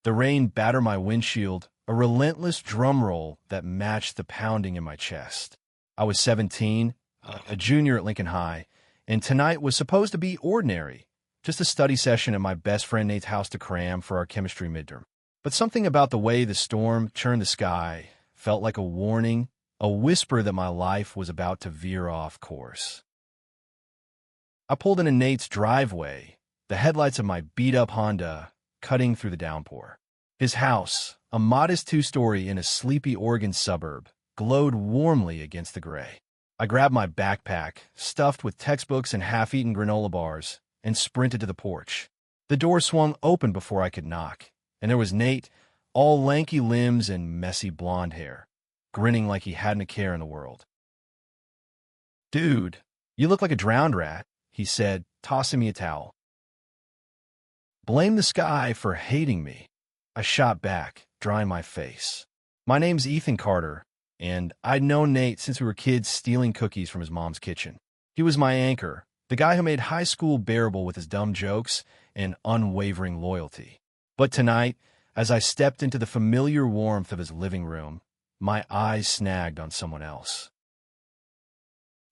The rain battered my windshield, a relentless drum roll that matched the pounding in my chest. I was 17, a junior at Lincoln High, and tonight was supposed to be ordinary, just a study session at my best friend Nate's house to cram for our chemistry midterm. But something about the way the storm churned the sky felt like a warning, a whisper that my life was about to veer off course. I pulled into Nate's driveway, the headlights of my beat-up Honda cutting through the downpour. His house, a modest two-story in a sleepy Oregon suburb, glowed warmly against the gray. I grabbed my backpack, stuffed with textbooks and half-eaten granola bars, and sprinted to the porch. The door swung open before I could knock, and there was Nate, all lanky limbs and messy blonde hair, grinning like he hadn't a care in the world. "Dude, you look like a drowned rat," he said, tossing me a towel. "Blame the sky for hating me," I shot back, drying my face. "My name's Ethan Carter, and I'd known Nate since we were kids stealing cookies from his mom's kitchen. He was my anchor, the guy who made high school bearable with his dumb jokes and unwavering loyalty. But tonight, as I stepped into the familiar warmth of his living room, my eyes snagged on someone else.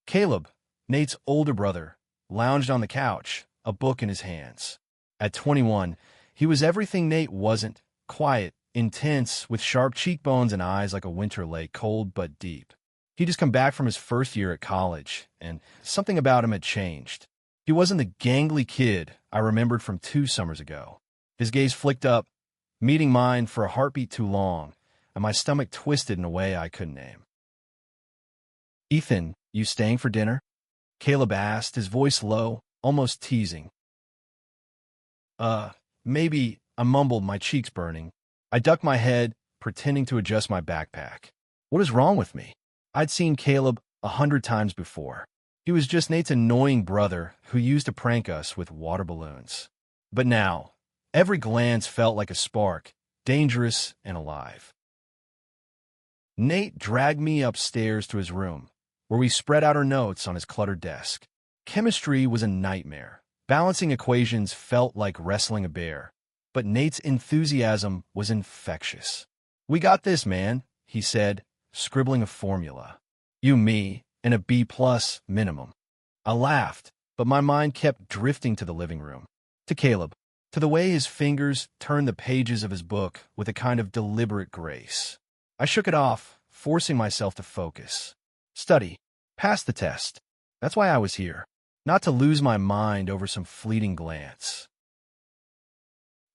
Caleb, Nate's older brother, lounged on the couch, a book in his hands. At 21, he was everything Nate wasn't: quiet, intense, with sharp cheekbones and eyes like a winter lake, cold but deep. He'd just come back from his first year at college, and something about him had changed. He wasn't the gangly kid I remembered from 2 summers ago. His gaze flicked up, meeting mine for a heartbeat too long, and my stomach twisted in a way I couldn't name. "Ethan, you staying for dinner?" Caleb asked, his voice low, almost teasing. Maybe," I mumbled, my cheeks burning. I ducked my head, pretending to adjust my backpack. What is wrong with me? I'd seen Caleb 100 times before. He was just Nate's annoying brother who used to prank us with water balloons. But now, every glance felt like a spark, dangerous and alive. Nate dragged me upstairs to his room, where we spread out our notes on his cluttered desk. Chemistry was a nightmare. Balancing equations felt like wrestling a bear, but Nate's enthusiasm was infectious. "We got this, man," he said, scribbling a formula. "You, me, and a B+ minimum." I laughed, but my mind kept drifting to the living room, to Caleb, to the way his fingers turned the pages of his book with a kind of deliberate grace. I shook it off, forcing myself to focus. Study. Pass the test. That's why I was here. Not to lose my mind over some fleeting glance.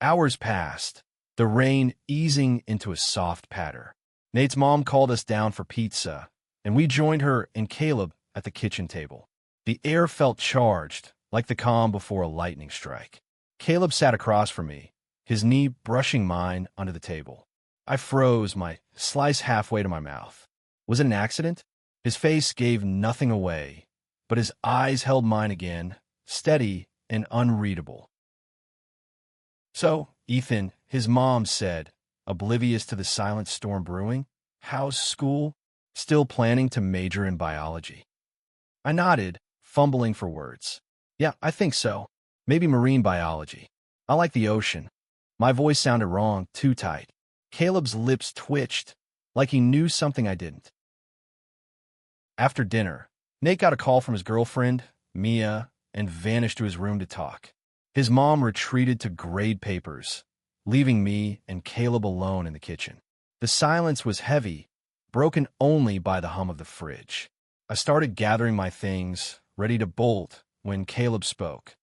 Hours passed, the rain easing into a soft patter. Nate's mom called us down for pizza, and we joined her and Caleb at the kitchen table. The air felt charged, like the calm before a lightning strike. Caleb sat across from me, his knee brushing mine onto the table. I froze, my slice halfway to my mouth. Was it an accident? His face gave nothing away, but his eyes held mine again, steady and unreadable. "So, Ethan," his mom said, oblivious to the silent storm brewing, "how's school? Still planning to major in biology?" I nodded, fumbling for words. "Yeah, I think so. Maybe marine biology. I like the ocean." My voice sounded wrong, too tight. Caleb's lips twitched, like he knew something I didn't. After dinner, Nate got a call from his girlfriend, Mia, and vanished to his room to talk. His mom retreated to grade papers, leaving me and Caleb alone in the kitchen. The silence was heavy, broken only by the hum of the fridge. I started gathering my things, ready to bolt, when Caleb spoke.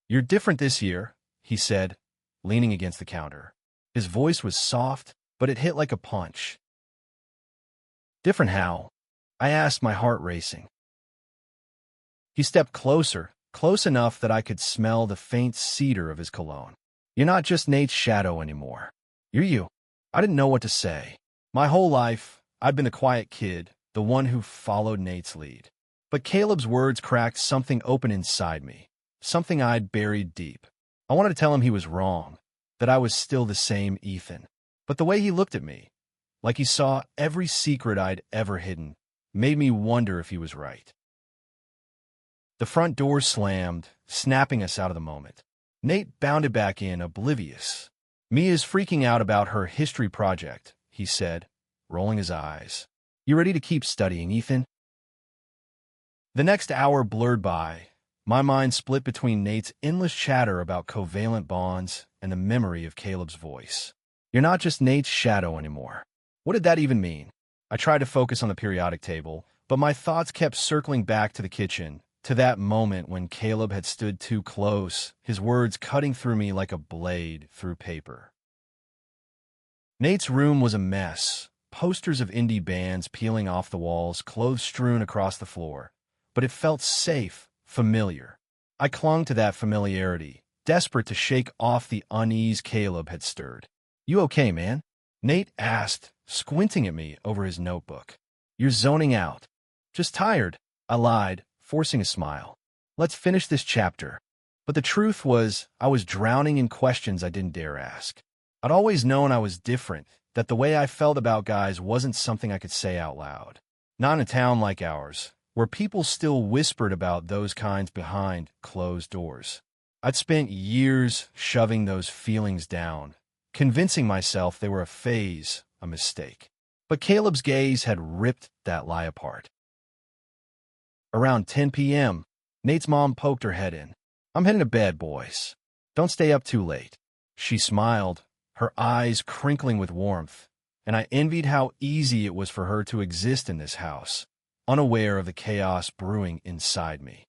"You're different this year," he said, leaning against the counter. His voice was soft, but it hit like a punch. "Different how?" I asked, my heart racing. He stepped closer, close enough that I could smell the faint cedar of his cologne. "You're not just Nate's shadow anymore. You're you." I didn't know what to say. My whole life, I'd been the quiet kid, the one who followed Nate's lead. But Caleb's words cracked something open inside me, something I'd buried deep. I wanted to tell him he was wrong, that I was still the same Ethan. But the way he looked at me, like he saw every secret I'd ever hidden, made me wonder if he was right. The front door slammed, snapping us out of the moment. Nate bounded back in, oblivious. Mia's freaking out about her history project, he said, rolling his eyes. You ready to keep studying, Ethan? The next hour blurred by, my mind split between Nate's endless chatter about covalent bonds and the memory of Caleb's voice. You're not just Nate's shadow anymore. What did that even mean? I tried to focus on the periodic table, but my thoughts kept circling back to the kitchen, to that moment when Caleb had stood too close, his words cutting through me like a blade through paper. Nate's room was a mess, posters of indie bands peeling off the walls, clothes strewn across the floor. But it felt safe, familiar. I clung to that familiarity, desperate to shake off the unease Caleb had stirred. You okay, man? Nate asked, squinting at me over his notebook. You're zoning out. Just tired, I lied, forcing a smile. Let's finish this chapter. But the truth was, I was drowning in questions I didn't dare ask. I'd always known I was different, that the way I felt about guys wasn't something I could say out loud. Not in a town like ours, where people still whispered about those kinds behind closed doors. I'd spent years shoving those feelings down, convincing myself they were a phase, a mistake. But Caleb's gaze had ripped that lie apart. Around 10 p.m., Nate's mom poked her head in. I'm heading to bed, boys. Don't stay up too late. She smiled, her eyes crinkling with warmth, and I envied how easy it was for her to exist in this house, unaware of the chaos brewing inside me.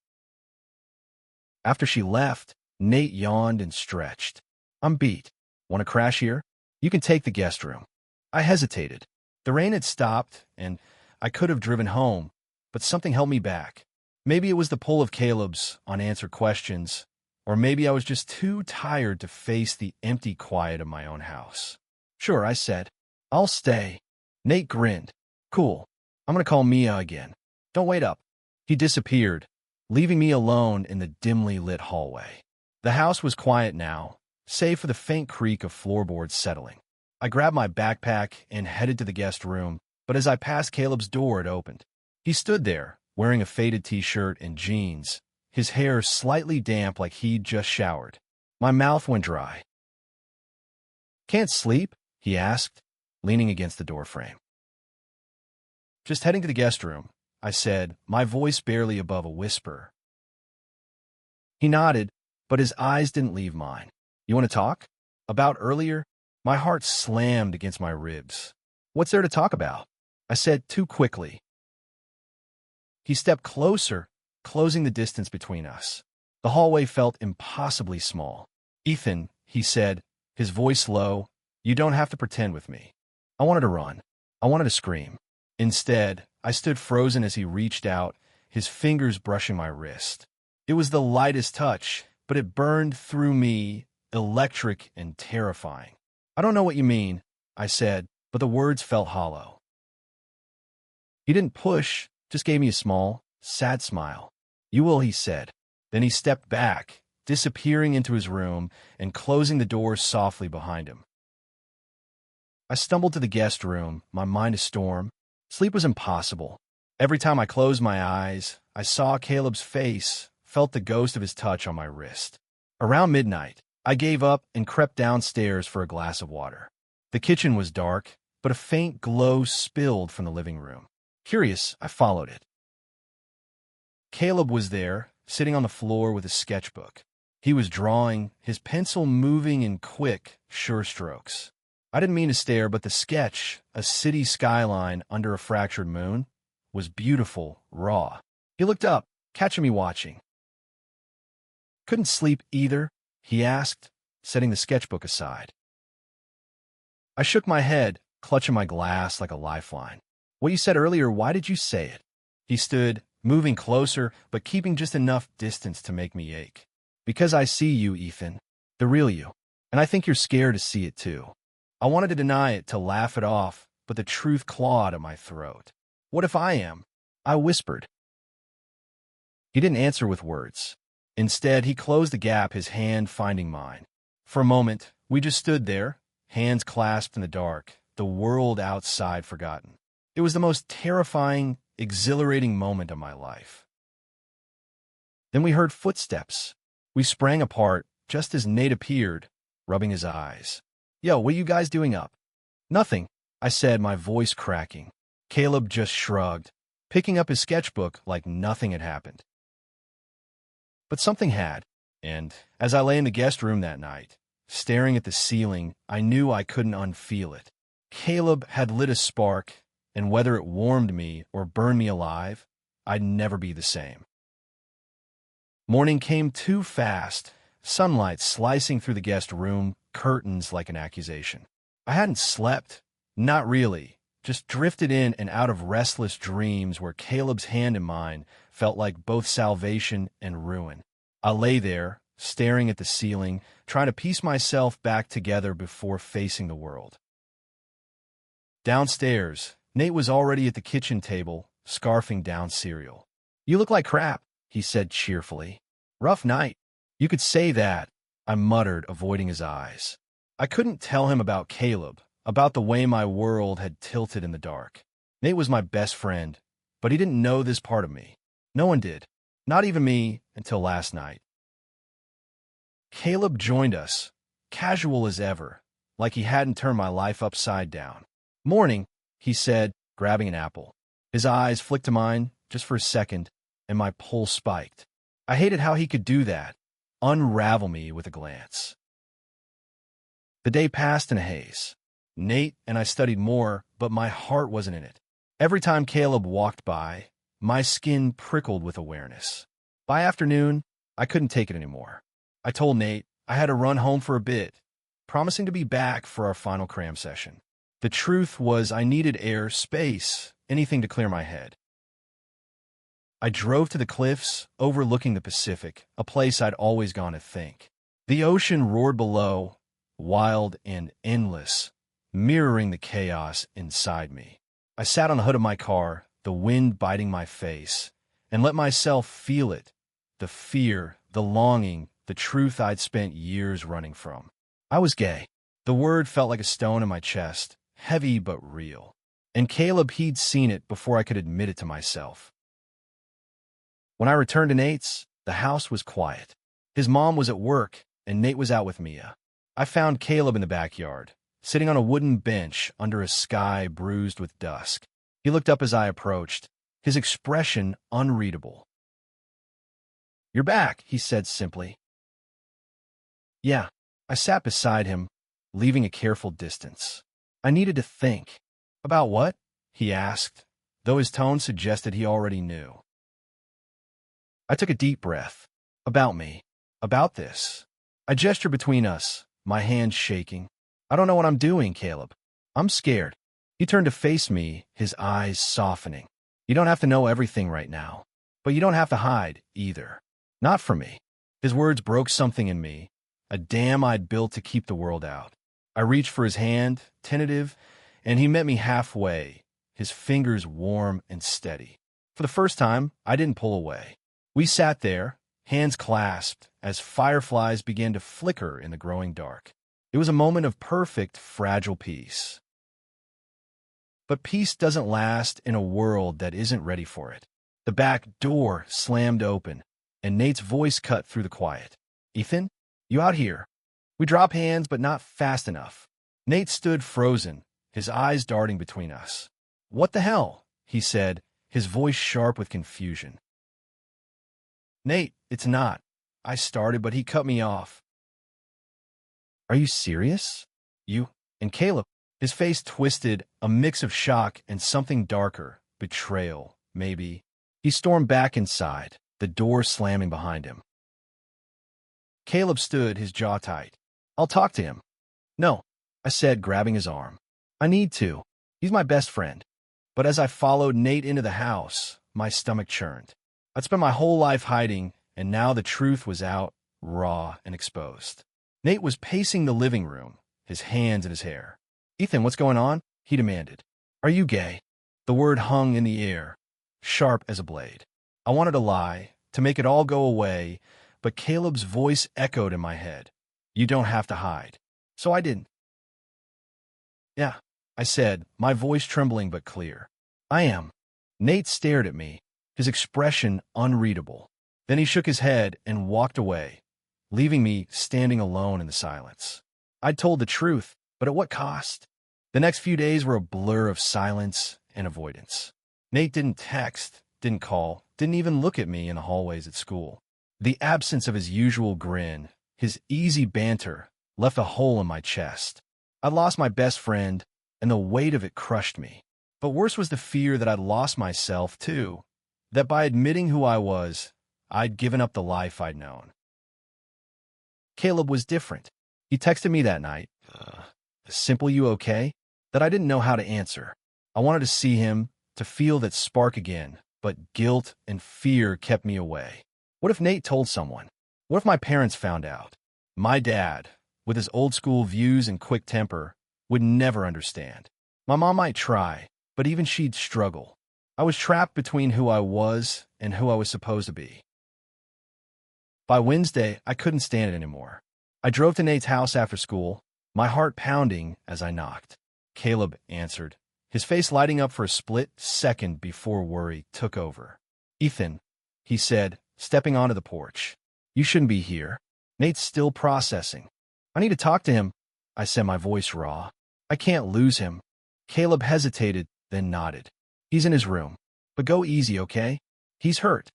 After she left, Nate yawned and stretched. I'm beat. Want to crash here? You can take the guest room. I hesitated. The rain had stopped, and I could have driven home, but something held me back. Maybe it was the pull of Caleb's unanswered questions, or maybe I was just too tired to face the empty quiet of my own house. Sure, I said. I'll stay. Nate grinned. Cool. I'm going to call Mia again. Don't wait up. He disappeared, leaving me alone in the dimly lit hallway. The house was quiet now, save for the faint creak of floorboards settling. I grabbed my backpack and headed to the guest room, but as I passed Caleb's door, it opened. He stood there, wearing a faded t-shirt and jeans, his hair slightly damp like he'd just showered. My mouth went dry. Can't sleep? He asked, leaning against the doorframe. Just heading to the guest room, I said, my voice barely above a whisper. He nodded, but his eyes didn't leave mine. You want to talk? About earlier? My heart slammed against my ribs. What's there to talk about? I said too quickly. He stepped closer, closing the distance between us. The hallway felt impossibly small. Ethan, he said, his voice low, you don't have to pretend with me. I wanted to run. I wanted to scream. Instead, I stood frozen as he reached out, his fingers brushing my wrist. It was the lightest touch, but it burned through me, electric and terrifying. I don't know what you mean, I said, but the words felt hollow. He didn't push, just gave me a small, sad smile. You will, he said. Then he stepped back, disappearing into his room and closing the door softly behind him. I stumbled to the guest room, my mind a storm. Sleep was impossible. Every time I closed my eyes, I saw Caleb's face, felt the ghost of his touch on my wrist. Around midnight, I gave up and crept downstairs for a glass of water. The kitchen was dark, but a faint glow spilled from the living room. Curious, I followed it. Caleb was there, sitting on the floor with a sketchbook. He was drawing, his pencil moving in quick, sure strokes. I didn't mean to stare, but the sketch, a city skyline under a fractured moon, was beautiful, raw. He looked up, catching me watching. Couldn't sleep either? He asked, setting the sketchbook aside. I shook my head, clutching my glass like a lifeline. What you said earlier, why did you say it? He stood, moving closer, but keeping just enough distance to make me ache. Because I see you, Ethan, the real you, and I think you're scared to see it too. I wanted to deny it, to laugh it off, but the truth clawed at my throat. What if I am? I whispered. He didn't answer with words. Instead, he closed the gap, his hand finding mine. For a moment, we just stood there, hands clasped in the dark, the world outside forgotten. It was the most terrifying, exhilarating moment of my life. Then we heard footsteps. We sprang apart just as Nate appeared, rubbing his eyes. Yo, what are you guys doing up? Nothing, I said, my voice cracking. Caleb just shrugged, picking up his sketchbook like nothing had happened. But something had, and as I lay in the guest room that night, staring at the ceiling, I knew I couldn't unfeel it. Caleb had lit a spark, and whether it warmed me or burned me alive, I'd never be the same. Morning came too fast, sunlight slicing through the guest room, curtains like an accusation. I hadn't slept, not really, just drifted in and out of restless dreams where Caleb's hand in mine felt like both salvation and ruin. I lay there, staring at the ceiling, trying to piece myself back together before facing the world. Downstairs, Nate was already at the kitchen table, scarfing down cereal. "You look like crap," he said cheerfully. "Rough night." "You could say that," I muttered, avoiding his eyes. I couldn't tell him about Caleb, about the way my world had tilted in the dark. Nate was my best friend, but he didn't know this part of me. No one did, not even me, until last night. Caleb joined us, casual as ever, like he hadn't turned my life upside down. "Morning," he said, grabbing an apple. His eyes flicked to mine just for a second, and my pulse spiked. I hated how he could do that, unravel me with a glance. The day passed in a haze. Nate and I studied more, but my heart wasn't in it. Every time Caleb walked by, my skin prickled with awareness. By afternoon, I couldn't take it anymore. I told Nate I had to run home for a bit, promising to be back for our final cram session. The truth was I needed air, space, anything to clear my head. I drove to the cliffs, overlooking the Pacific, a place I'd always gone to think. The ocean roared below, wild and endless, mirroring the chaos inside me. I sat on the hood of my car, the wind biting my face, and let myself feel it, the fear, the longing, the truth I'd spent years running from. I was gay. The word felt like a stone in my chest, heavy but real. And Caleb, he'd seen it before I could admit it to myself. When I returned to Nate's, the house was quiet. His mom was at work, and Nate was out with Mia. I found Caleb in the backyard, sitting on a wooden bench under a sky bruised with dusk. He looked up as I approached, his expression unreadable. "You're back," he said simply. "Yeah." I sat beside him, leaving a careful distance. I needed to think. "About what?" he asked, though his tone suggested he already knew. I took a deep breath. "About me. About this." I gestured between us, my hands shaking. "I don't know what I'm doing, Caleb. I'm scared." He turned to face me, his eyes softening. "You don't have to know everything right now, but you don't have to hide, either. Not from me." His words broke something in me, a dam I'd built to keep the world out. I reached for his hand, tentative, and he met me halfway, his fingers warm and steady. For the first time, I didn't pull away. We sat there, hands clasped, as fireflies began to flicker in the growing dark. It was a moment of perfect, fragile peace. But peace doesn't last in a world that isn't ready for it. The back door slammed open, and Nate's voice cut through the quiet. "Ethan, you out here?" We dropped hands, but not fast enough. Nate stood frozen, his eyes darting between us. "What the hell?" he said, his voice sharp with confusion. "Nate, it's not." I started, but he cut me off. "Are you serious? You and Caleb?" His face twisted, a mix of shock and something darker, betrayal, maybe. He stormed back inside, the door slamming behind him. Caleb stood, his jaw tight. "I'll talk to him." "No," I said, grabbing his arm. "I need to. He's my best friend." But as I followed Nate into the house, my stomach churned. I'd spent my whole life hiding, and now the truth was out, raw and exposed. Nate was pacing the living room, his hands in his hair. "Ethan, what's going on?" he demanded. "Are you gay?" The word hung in the air, sharp as a blade. I wanted to lie, to make it all go away, but Caleb's voice echoed in my head. "You don't have to hide." So I didn't. "Yeah," I said, my voice trembling but clear. "I am." Nate stared at me, his expression unreadable. Then he shook his head and walked away, leaving me standing alone in the silence. I'd told the truth, but at what cost? The next few days were a blur of silence and avoidance. Nate didn't text, didn't call, didn't even look at me in the hallways at school. The absence of his usual grin, his easy banter, left a hole in my chest. I'd lost my best friend, and the weight of it crushed me. But worse was the fear that I'd lost myself, too. That by admitting who I was, I'd given up the life I'd known. Caleb was different. He texted me that night, simple "you okay?" that I didn't know how to answer. I wanted to see him, to feel that spark again, but guilt and fear kept me away. What if Nate told someone? What if my parents found out? My dad, with his old-school views and quick temper, would never understand. My mom might try, but even she'd struggle. I was trapped between who I was and who I was supposed to be. By Wednesday, I couldn't stand it anymore. I drove to Nate's house after school, my heart pounding as I knocked. Caleb answered, his face lighting up for a split second before worry took over. "Ethan," he said, stepping onto the porch. "You shouldn't be here." Nate's still processing. "I need to talk to him," I said, my voice raw. "I can't lose him." Caleb hesitated, then nodded. "He's in his room. But go easy, okay? He's hurt."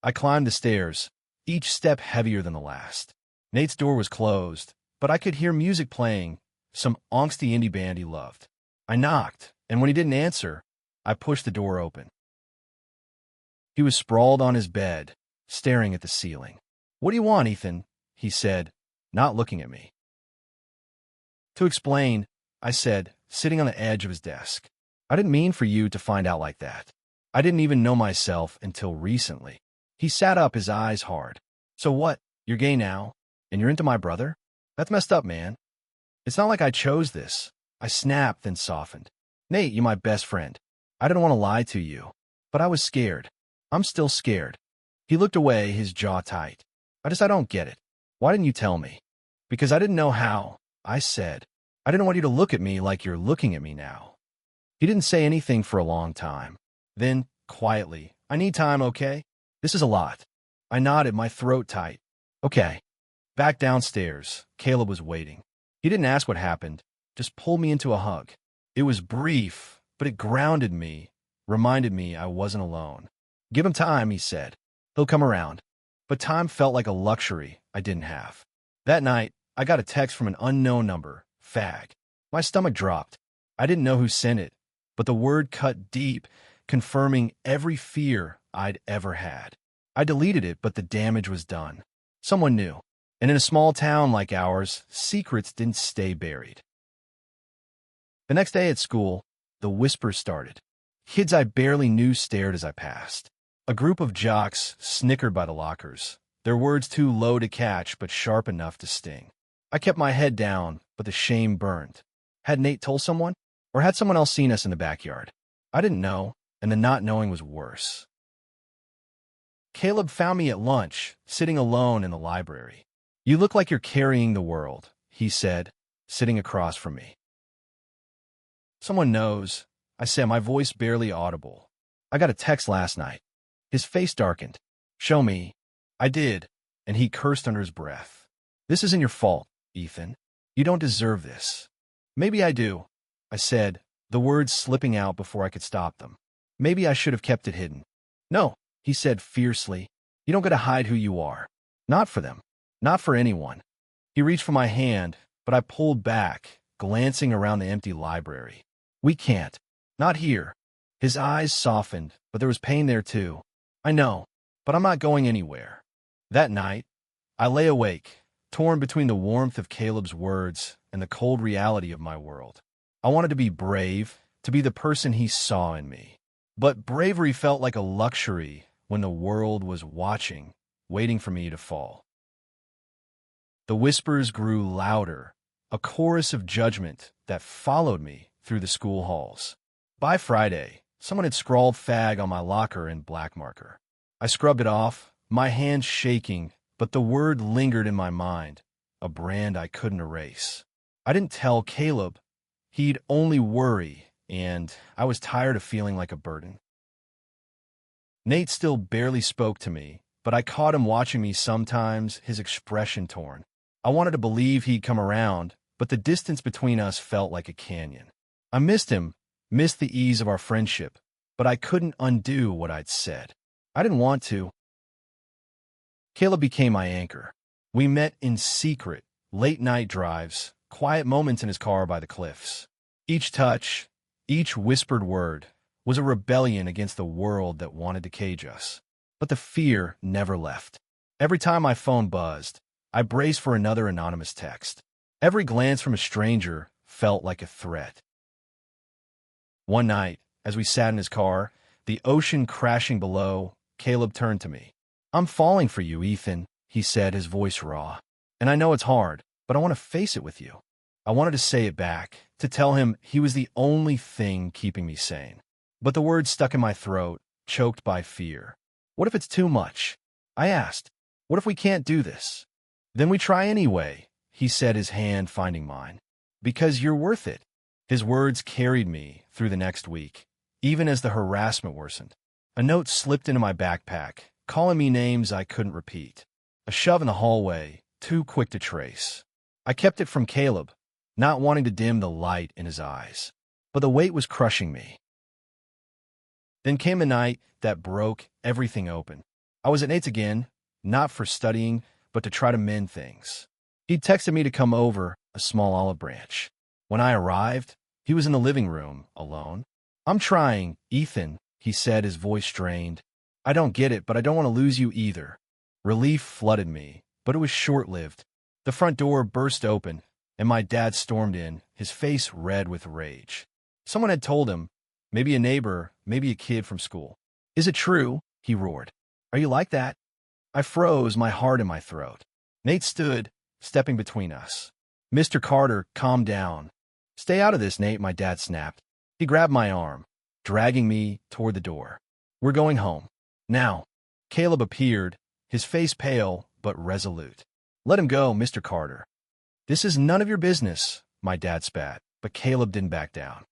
I climbed the stairs, each step heavier than the last. Nate's door was closed, but I could hear music playing, some angsty indie band he loved. I knocked, and when he didn't answer, I pushed the door open. He was sprawled on his bed, staring at the ceiling. "What do you want, Ethan?" he said, not looking at me. "To explain," I said, sitting on the edge of his desk. "I didn't mean for you to find out like that. I didn't even know myself until recently." He sat up, his eyes hard. "So what? You're gay now? And you're into my brother? That's messed up, man." "It's not like I chose this." I snapped, then softened. "Nate, you're my best friend. I didn't want to lie to you. But I was scared. I'm still scared." He looked away, his jaw tight. I don't get it. Why didn't you tell me?" "Because I didn't know how," I said. "I didn't want you to look at me like you're looking at me now." He didn't say anything for a long time. Then, quietly, "I need time, okay? This is a lot." I nodded, my throat tight. "Okay." Back downstairs, Caleb was waiting. He didn't ask what happened, just pulled me into a hug. It was brief, but it grounded me, reminded me I wasn't alone. "Give him time," he said. "He'll come around." But time felt like a luxury I didn't have. That night, I got a text from an unknown number, fag. My stomach dropped. I didn't know who sent it, but the word cut deep, confirming every fear I'd ever had. I deleted it, but the damage was done. Someone knew. And in a small town like ours, secrets didn't stay buried. The next day at school, the whispers started. Kids I barely knew stared as I passed. A group of jocks snickered by the lockers, their words too low to catch but sharp enough to sting. I kept my head down, but the shame burned. Had Nate told someone? Or had someone else seen us in the backyard? I didn't know, and the not knowing was worse. Caleb found me at lunch, sitting alone in the library. "You look like you're carrying the world," he said, sitting across from me. "Someone knows," I said, my voice barely audible. "I got a text last night." His face darkened. "Show me." I did, and he cursed under his breath. "This isn't your fault, Ethan. You don't deserve this." "Maybe I do," I said, the words slipping out before I could stop them. "Maybe I should have kept it hidden." "No," he said fiercely. "You don't get to hide who you are. Not for them. Not for anyone." He reached for my hand, but I pulled back, glancing around the empty library. "We can't. Not here." His eyes softened, but there was pain there too. "I know, but I'm not going anywhere." That night, I lay awake, torn between the warmth of Caleb's words and the cold reality of my world. I wanted to be brave, to be the person he saw in me. But bravery felt like a luxury when the world was watching, waiting for me to fall. The whispers grew louder, a chorus of judgment that followed me through the school halls. By Friday, someone had scrawled "fag" on my locker in black marker. I scrubbed it off, my hands shaking, but the word lingered in my mind, a brand I couldn't erase. I didn't tell Caleb. He'd only worry, and I was tired of feeling like a burden. Nate still barely spoke to me, but I caught him watching me sometimes, his expression torn. I wanted to believe he'd come around, but the distance between us felt like a canyon. I missed him, missed the ease of our friendship, but I couldn't undo what I'd said. I didn't want to. Caleb became my anchor. We met in secret, late-night drives, quiet moments in his car by the cliffs. Each touch, each whispered word, was a rebellion against the world that wanted to cage us. But the fear never left. Every time my phone buzzed, I braced for another anonymous text. Every glance from a stranger felt like a threat. One night, as we sat in his car, the ocean crashing below, Caleb turned to me. "I'm falling for you, Ethan," he said, his voice raw. "And I know it's hard, but I want to face it with you." I wanted to say it back, to tell him he was the only thing keeping me sane. But the words stuck in my throat, choked by fear. "What if it's too much?" I asked. "What if we can't do this?" "Then we try anyway," he said, his hand finding mine. "Because you're worth it." His words carried me through the next week, even as the harassment worsened. A note slipped into my backpack, calling me names I couldn't repeat. A shove in the hallway, too quick to trace. I kept it from Caleb, not wanting to dim the light in his eyes. But the weight was crushing me. Then came a night that broke everything open. I was at Nate's again, not for studying, but to try to mend things. He'd texted me to come over, a small olive branch. When I arrived, he was in the living room, alone. "I'm trying, Ethan," he said, his voice strained. "I don't get it, but I don't want to lose you either." Relief flooded me, but it was short-lived. The front door burst open, and my dad stormed in, his face red with rage. Someone had told him, maybe a neighbor, maybe a kid from school. "Is it true?" he roared. "Are you like that?" I froze, my heart in my throat. Nate stood, stepping between us. "Mr. Carter, calm down." "Stay out of this, Nate," my dad snapped. He grabbed my arm, dragging me toward the door. "We're going home. Now." Caleb appeared, his face pale but resolute. "Let him go, Mr. Carter." "This is none of your business," my dad spat, but Caleb didn't back down.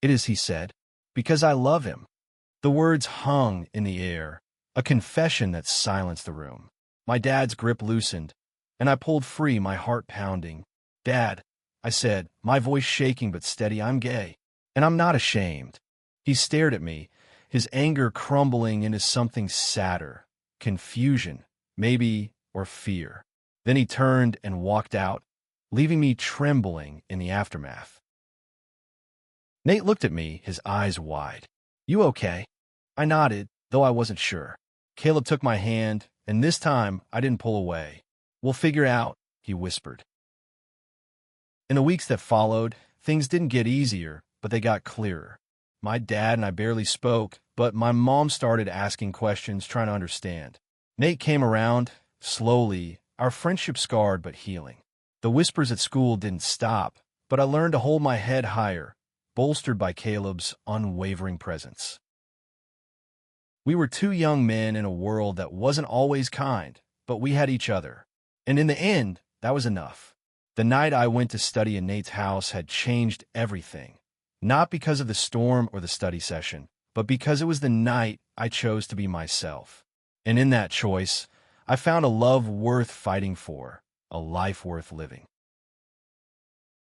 "It is," he said, "because I love him." The words hung in the air, a confession that silenced the room. My dad's grip loosened, and I pulled free, my heart pounding. "Dad," I said, my voice shaking but steady, "I'm gay, and I'm not ashamed." He stared at me, his anger crumbling into something sadder, confusion, maybe, or fear. Then he turned and walked out, leaving me trembling in the aftermath. Nate looked at me, his eyes wide. "You okay?" I nodded, though I wasn't sure. Caleb took my hand, and this time I didn't pull away. "We'll figure it out," he whispered. In the weeks that followed, things didn't get easier, but they got clearer. My dad and I barely spoke, but my mom started asking questions, trying to understand. Nate came around, slowly, our friendship scarred but healing. The whispers at school didn't stop, but I learned to hold my head higher, bolstered by Caleb's unwavering presence. We were two young men in a world that wasn't always kind, but we had each other. And in the end, that was enough. The night I went to study in Nate's house had changed everything. Not because of the storm or the study session, but because it was the night I chose to be myself. And in that choice, I found a love worth fighting for, a life worth living.